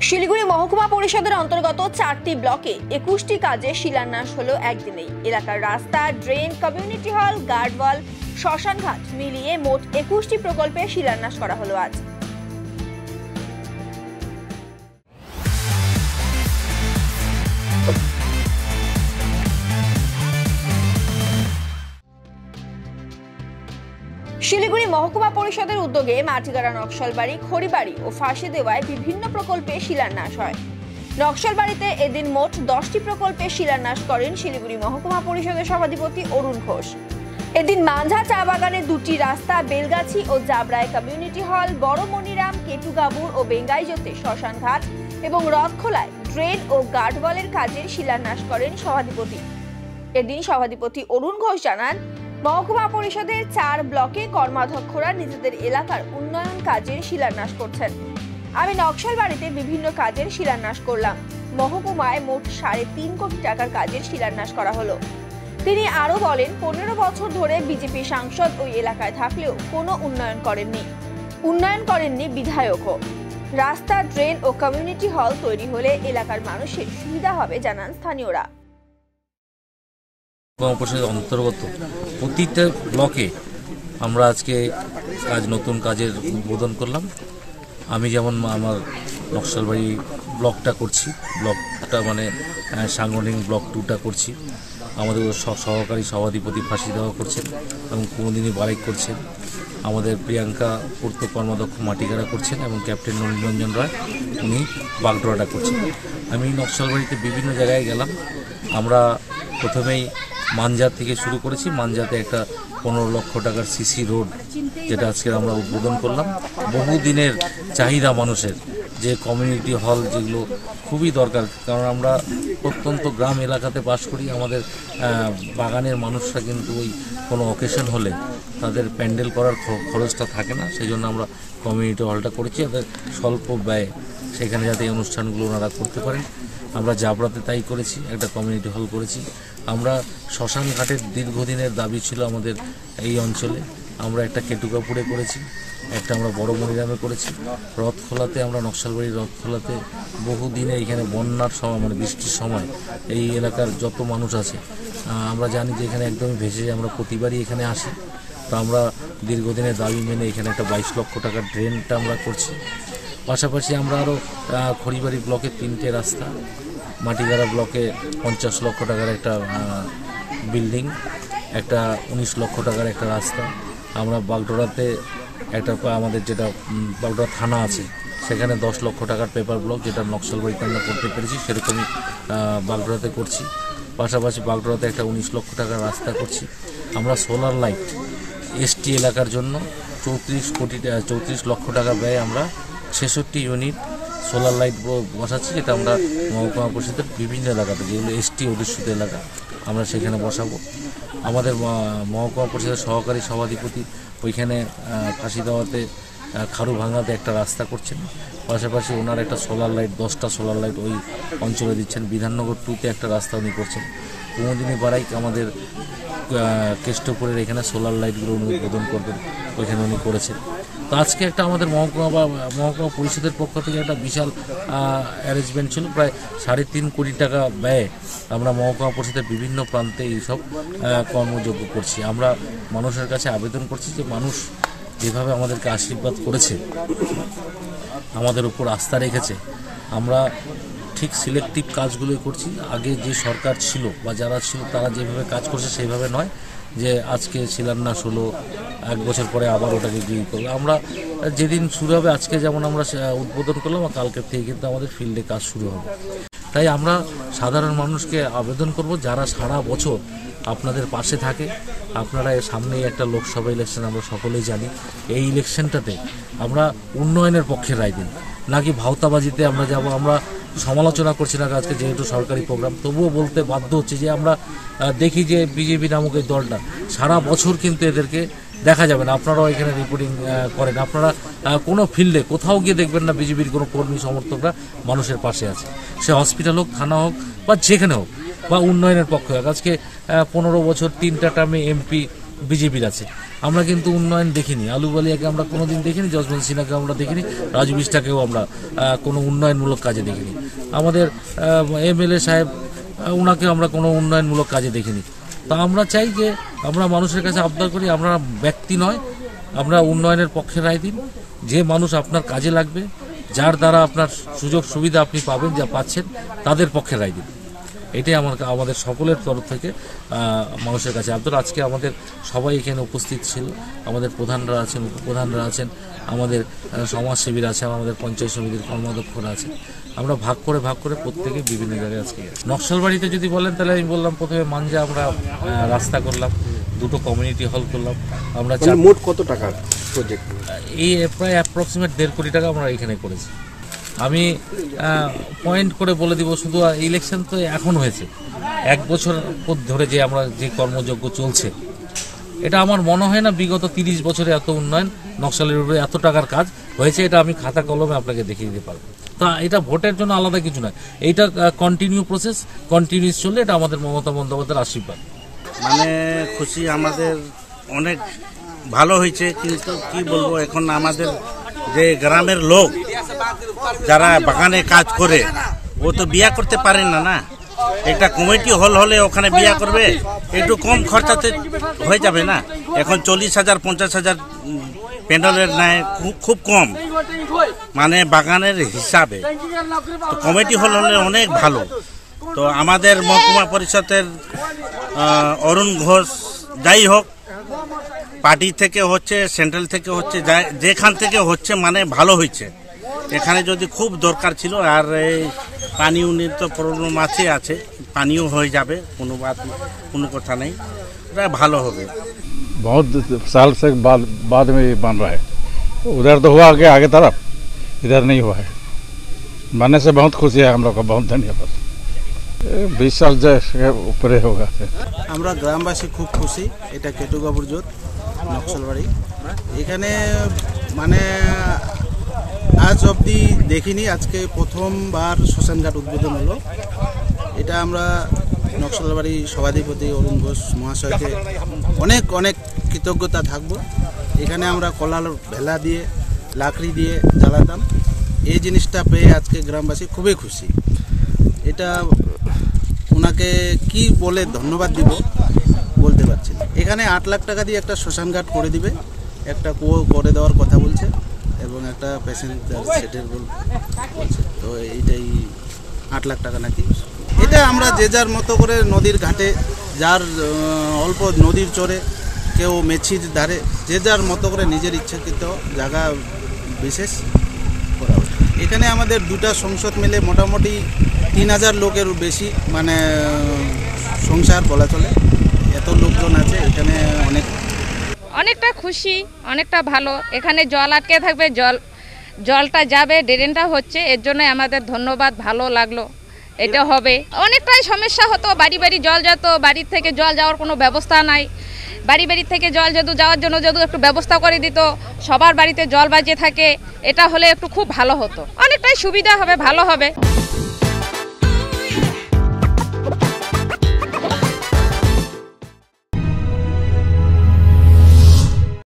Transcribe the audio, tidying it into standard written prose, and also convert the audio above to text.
শিলিগুড়ি মহকুমা পরিষদের অন্তর্গত 4টি ব্লকে 21টি কাজে শিলান্যাস হলো একদিনেই। এলাকার রাস্তা, ড্রেন, কমিউনিটি হল, গার্ডওয়াল, শ্মশানঘাট মিলিয়ে মোট 21টি প্রকল্পে শিলান্যাস করা হলো আজ। শিলিগুড়ি মহকুমা পরিষদের উদ্যোগে মাটিগাড়া, নকশালবাড়ি, খড়িবাড়ি ও ফাঁসি দেওয়ায় বিভিন্ন প্রকল্পে শিলান্যাস হয়। নকশালবাড়িতে এদিন মোট 10টি প্রকল্পে শিলান্যাস করেন শিলিগুড়ি মহকুমা পরিষদের সভাধিপতি অরুণ ঘোষ। এদিন মাঝা চা বাগানে 2টি রাস্তা, বেলগাছি ও জাবরায় কমিউনিটি হল, বড় মনিরাম, কেটুগাবুর ও বেঙ্গাইজোতে শ্মশানঘাট এবং রথখোলায় ড্রেন ও গার্ডওয়ালের কাজের শিলান্যাস করেন সভাধিপতি। এদিন সভাধিপতি অরুণ ঘোষ জানান, মহকুমা পরিষদের 4 ব্লকে কর্মাধ্যক্ষরা নিজেদের এলাকার উন্নয়ন কাজের শিলান্যাস করছেন। আমি নকশালবাড়িতে বিভিন্ন কাজের শিলান্যাস করলাম। মহকুমায় মোট 3.5 কোটি টাকার কাজের শিলান্যাস করা হলো। তিনি আরো বলেন, 15 বছর ধরে বিজেপি সাংসদ ওই এলাকায় থাকলেও কোনো উন্নয়ন করেননি বিধায়কও। রাস্তা, ড্রেন ও কমিউনিটি হল তৈরি হলে এলাকার মানুষের সুবিধা হবে জানান স্থানীয়রা। পরিষদের অন্তর্গত প্রতিটা ব্লকে আমরা আজকে নতুন কাজের উদ্বোধন করলাম। আমি যেমন আমার নকশালবাড়ি ব্লকটা করছি, ব্লকটা মানে সাংগঠনিক ব্লক 2টা করছি। আমাদের সহকারী সভাধিপতি ফাঁসি দেওয়া করছেন এবং কুমুদিনী বারাই করছেন। আমাদের প্রিয়াঙ্কা পূর্ত কর্মাধ্যক্ষ মাটিগাড়া করছেন এবং ক্যাপ্টেন নলিনরঞ্জন রায় উনি বাগডোরাটা করছেন। আমি নকশালবাড়িতে বিভিন্ন জায়গায় গেলাম। আমরা প্রথমেই মানজাত থেকে শুরু করেছি। মানজাতে একটা 15 লক্ষ টাকার সিসি রোড, যেটা আজকে আমরা উদ্বোধন করলাম। বহুদিনের চাহিদা মানুষের, যে কমিউনিটি হল যেগুলো খুবই দরকার, কারণ আমরা প্রত্যন্ত গ্রাম এলাকাতে বাস করি। আমাদের বাগানের মানুষরা কিন্তু ওই কোনো অকেশন হলে তাদের প্যান্ডেল করার খরচটা থাকে না, সেই জন্য আমরা কমিউনিটি হলটা করেছি। তাদের স্বল্প ব্যয়ে সেখানে যাতে এই অনুষ্ঠানগুলো ওনারা করতে পারেন। আমরা জাবরাতে তাই করেছি, একটা কমিউনিটি হল করেছি। আমরা শ্মশানঘাটের দীর্ঘদিনের দাবি ছিল আমাদের এই অঞ্চলে, আমরা একটা কেটুগাপুরে করেছি, একটা আমরা বড় মনিরামে করেছি। রথখোলাতে আমরা নকশালবাড়ির রথখোলাতে বহুদিনে এখানে বন্যার সময় মানে বৃষ্টির সময় এই এলাকার যত মানুষ আছে আমরা জানি যে এখানে একদমই ভেসে যায়। আমরা প্রতিবারই এখানে আসি। তো আমরা দীর্ঘদিনের দাবি মেনে এখানে একটা 22 লক্ষ টাকার ড্রেনটা আমরা করছি। পাশাপাশি আমরা আরও খড়িবাড়ি ব্লকে 3টে রাস্তা, মাটিগাড়া ব্লকে 50 লক্ষ টাকার একটা বিল্ডিং, একটা 19 লক্ষ টাকার একটা রাস্তা। আমরা বাগডোরাতে একটা আমাদের যেটা বাগডোরা থানা আছে সেখানে 10 লক্ষ টাকার পেপার ব্লক, যেটা নকশালবাড়িতে আমরা করতে পেরেছি, সেরকমই বাগডোরাতে করছি। পাশাপাশি বাগডোরাতে একটা 19 লক্ষ টাকার রাস্তা করছি। আমরা সোলার লাইট এসটি এলাকার জন্য 34 লক্ষ টাকা ব্যয় আমরা 66 ইউনিট সোলার লাইট বসাচ্ছি, যেটা আমরা মহকুমা পরিষদের বিভিন্ন এলাকাতে, যেগুলো এসটি অধিষ্ঠিত এলাকা, আমরা সেখানে বসাবো। আমাদের মহকুমা পরিষদের সহকারী সভাধিপতি ওইখানে ফাঁসি দেওয়াতে খারুভাঙাতে একটা রাস্তা করছেন। পাশাপাশি ওনার একটা সোলার লাইট 10টা সোলার লাইট ওই অঞ্চলে দিচ্ছেন। বিধাননগর 2তে একটা রাস্তা উনি করছেন। কুমুদিনী বারাই আমাদের কেষ্টপুরের এখানে সোলার লাইটগুলো উনি উদ্বোধন করবেন, ওইখানে উনি করেছেন। তো আজকে একটা আমাদের মহকুমা পরিষদের পক্ষ থেকে একটা বিশাল অ্যারেঞ্জমেন্ট ছিল। প্রায় 3.5 কোটি টাকা ব্যয়ে আমরা মহকুমা পরিষদের বিভিন্ন প্রান্তে এইসব কর্মযজ্ঞ করছি। আমরা মানুষের কাছে আবেদন করছি যে মানুষ যেভাবে আমাদেরকে আশীর্বাদ করেছে, আমাদের উপর আস্থা রেখেছে, আমরা ঠিক সিলেক্টিভ কাজগুলোই করছি। আগে যে সরকার ছিল বা যারা ছিল তারা যেভাবে কাজ করছে সেইভাবে নয়, যে আজকে শিলান্যাস হলো 1 বছর পরে আবার ওটাকে গিয়ে করলো। আমরা যেদিন শুরু হবে, আজকে যেমন আমরা উদ্বোধন করলাম, কালকের থেকে কিন্তু আমাদের ফিল্ডে কাজ শুরু হবে। তাই আমরা সাধারণ মানুষকে আবেদন করব, যারা সারা বছর আপনাদের পাশে থাকে, আপনারা সামনেই একটা লোকসভা ইলেকশন, আমরা সকলেই জানি। এই ইলেকশনটাতে আমরা উন্নয়নের পক্ষে রায় দিন, নাকি ভাওতাবাজিতে আমরা যাব। আমরা সমালোচনা করছি না আজকে, যেহেতু সরকারি প্রোগ্রাম, তবুও বলতে বাধ্য হচ্ছে যে আমরা দেখি যে বিজেপি নামক এই দলটা সারা বছর কিন্তু এদেরকে দেখা যাবে না। আপনারাও এখানে রিপোর্টিং করেন, আপনারা কোনো ফিল্ডে কোথাও গিয়ে দেখবেন না বিজেপির কোনো কর্মী সমর্থকরা মানুষের পাশে আছে। সে হসপিটাল হোক, থানা হোক, বা যেখানে হোক, বা উন্নয়নের পক্ষে হোক। আজকে 15 বছর 3টা টার্মে এমপি বিজেপির আছে, আমরা কিন্তু উন্নয়ন দেখিনি। আলুবালিয়াকে আমরা কোনোদিন দেখিনি, যশবন্ত সিনহাকে আমরা দেখিনি, রাজু বিষ্টাকেও আমরা কোনো উন্নয়নমূলক কাজে দেখিনি। আমাদের এমএলএ সাহেব ওনাকেও আমরা কোনো উন্নয়নমূলক কাজে দেখিনি। তা আমরা চাই যে আমরা মানুষের কাছে আবদার করি, আমরা ব্যক্তি নয়, আমরা উন্নয়নের পক্ষে রায় দিন। যে মানুষ আপনার কাজে লাগবে, যার দ্বারা আপনার সুযোগ সুবিধা আপনি পাবেন, যা পাচ্ছেন, তাদের পক্ষে রায় দিন। এটাই আমাদের সকলের তরফ থেকে মানুষের কাছে আবদার। আজকে আমাদের সবাই এখানে উপস্থিত ছিল, আমাদের প্রধানরা আছেন, উপপ্রধানরা আছেন, আমাদের সমাজসেবীরা আছেন, আমাদের পঞ্চায়েত সমিতির কর্মাধ্যক্ষরা আছেন। আমরা ভাগ করে প্রত্যেকে বিভিন্ন জায়গায় আজকে নকশালবাড়িতে যদি বলেন তাহলে আমি বললাম প্রথমে মাঞ্জা আমরা রাস্তা করলাম, 2টো কমিউনিটি হল করলাম। আমরা মোট কত টাকার প্রজেক্ট? এই প্রায় অ্যাপ্রক্সিমেট 1.5 কোটি টাকা আমরা এখানে করেছি। আমি পয়েন্ট করে বলে দিব, শুধু ইলেকশন তো এখন হয়েছে, 1 বছর ধরে যে আমরা যে কর্মযজ্ঞ চলছে, এটা আমার মনে হয় না বিগত 30 বছরে এত উন্নয়ন নকশালের উপরে এত টাকার কাজ হয়েছে। এটা আমি খাতা কলমে আপনাকে দেখিয়ে দিতে পারবো। তা এটা ভোটের জন্য আলাদা কিছু নয়, এইটা কন্টিনিউ প্রসেস, কন্টিনিউস চললে এটা আমাদের মমতা বন্দ্যোপাধ্যায়ের আশীর্বাদ। মানে খুশি, আমাদের অনেক ভালো হয়েছে। কিন্তু কি বলবো, এখন আমাদের যে গ্রামের লোক যারা বাগানে কাজ করে, ও তো বিয়া করতে পারে না। না, একটা কমিটি হল হলে ওখানে বিয়া করবে, একটু কম খরচাতে হয়ে যাবে না। এখন 40,000 50,000 প্যান্ডেলের নেয়, খুব কম, মানে বাগানের হিসাবে। তো কমিটি হল হলে অনেক ভালো। তো আমাদের মহকুমা পরিষদের অরুণ ঘোষ, যাই হোক, পার্টি থেকে হচ্ছে, সেন্ট্রাল থেকে হচ্ছে, যেখান থেকে হচ্ছে, মানে ভালো হয়েছে। এখানে যদি খুব দরকার ছিল, আর এই পানি উনির তো প্রবলেম আছে, পানিও হয়ে যাবে, কোনো কথা নেই, এটা ভালো হবে। बहुत साल से बाद में ये बन रहा है। उधर तो हुआ आगे तरफ, इधर नहीं हुआ है। बनने से बहुत खुशी है हम लोग को, बहुत धन्यवाद। 20 साल से ऊपर होगा। আমরা গ্রামবাসী খুব খুশি। এটা কেটুগাবুর জোট নকশালবাড়ি, এখানে মানে আজ অবধি দেখিনি, আজকে প্রথমবার শ্মশানঘাট উদ্বোধন হলো। এটা আমরা নকশালবাড়ি সভাধিপতি অরুণ ঘোষ মহাশয়কে অনেক অনেক কৃতজ্ঞতা থাকবো। এখানে আমরা কলার ভেলা দিয়ে, লাকড়ি দিয়ে জ্বালাতাম, এই জিনিসটা পেয়ে আজকে গ্রামবাসী খুবই খুশি। এটা ওনাকে কি বলে ধন্যবাদ দিব বলতে পারছি না। এখানে 8 লাখ টাকা দিয়ে একটা শ্মশানঘাট করে দিবে, একটা কুয়ো করে দেওয়ার কথা বলছে, এবং একটা প্যাসেঞ্জার সেটের বলছে। তো এইটাই 8 লাখ টাকা নাকি। এটা আমরা যে যার মতো করে নদীর ঘাটে, যার অল্প নদীর চরে, কেউ মেছির ধারে, যে যার মতো করে নিজের ইচ্ছাকৃত জায়গা বিশেষ করা হয়। এখানে আমাদের 2টা সংসদ মিলে মোটামুটি 3000 লোকের বেশি মানে সংসার বলা চলে, এত লোকজন আছে এখানে। অনেকটা খুশি, অনেকটা ভালো। এখানে জল আটকে থাকবে, জলটা যাবে, ড্রেনটা হচ্ছে, এর জন্য আমাদের ধন্যবাদ, ভালো লাগলো। এটা হবে, অনেকটাই সমস্যা হতো, বাড়ি বাড়ি জল যেত, বাড়ির থেকে জল যাওয়ার কোনো ব্যবস্থা নাই। বাড়ি থেকে জল যদি যাওয়ার জন্য যদি একটু ব্যবস্থা করে দিত, সবার বাড়িতে জল বাজিয়ে থাকে, এটা হলে একটু খুব ভালো হতো, অনেকটাই সুবিধা হবে, ভালো হবে।